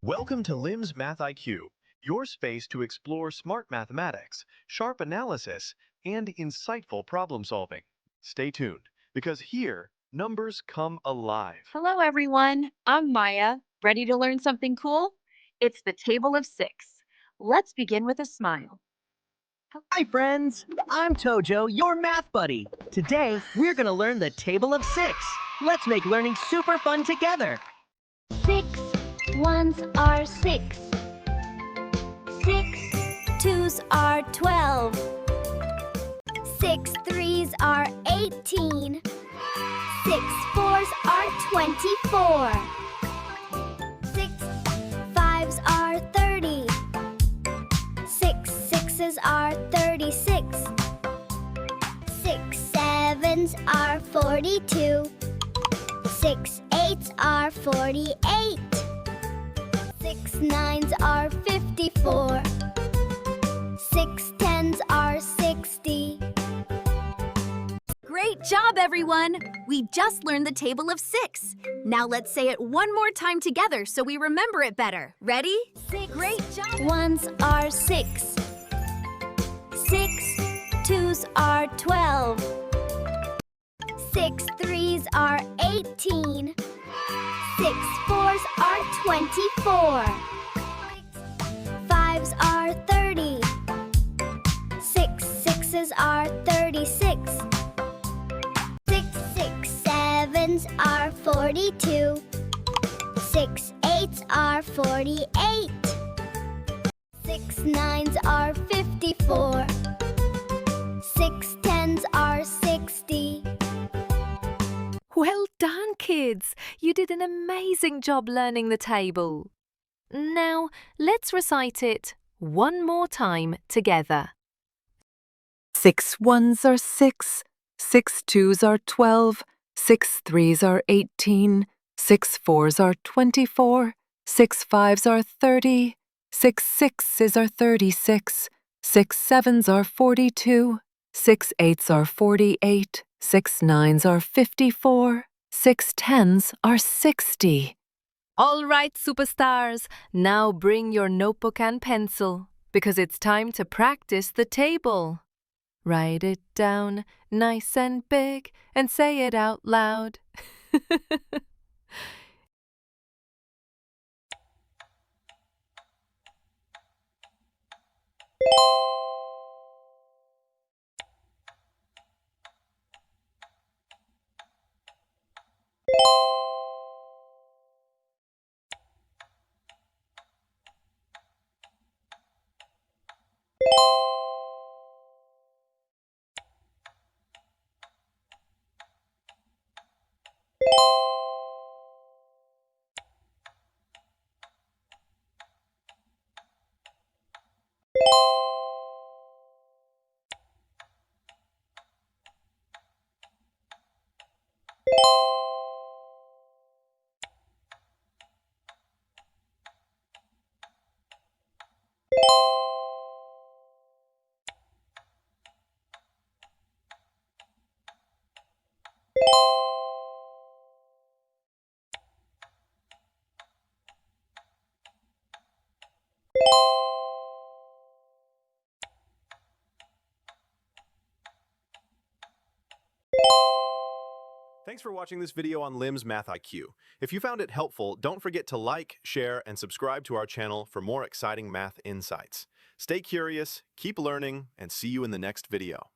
Welcome to LIMS Math IQ, your space to explore smart mathematics, sharp analysis, and insightful problem solving. Stay tuned, because here, numbers come alive. Hello, everyone. I'm Maya. Ready to learn something cool? It's the table of six. Let's begin with a smile. Hi, friends. I'm Tojo, your math buddy. Today, we're going to learn the table of six. Let's make learning super fun together. 6 ones are 6. 6 twos are 12. 6 threes are 18. 6 fours are 24. 6 fives are 30. 6 sixes are 36. 6 sevens are 42. 6 eights are 48. 6 nines are 54. 6 tens are 60. Great job, everyone! We just learned the table of six. Now let's say it one more time together so we remember it better. Ready? 6 Great job! ones are 6. 6 twos are 12. 6 threes are 18. 6 fours are 24. 6 fives are 30. 6 sixes are 36. 6 sevens are 42. 6 eights are 48. 6 nines are 54. 6 tens are 60. Well done, kids! You did an amazing job learning the table. Now, let's recite it one more time together. 6 ones are 6, 6 twos are 12, 6 threes are 18, 6 fours are 24, 6 fives are 30, 6 sixes are 36, 6 sevens are 42, 6 eights are 48, 6 nines are 54, 6 tens are 60. All right, superstars, now bring your notebook and pencil, because it's time to practice the table. Write it down nice and big and say it out loud. Thanks for watching this video on LIMS Math IQ. If you found it helpful, don't forget to like, share, and subscribe to our channel for more exciting math insights. Stay curious, keep learning, and see you in the next video.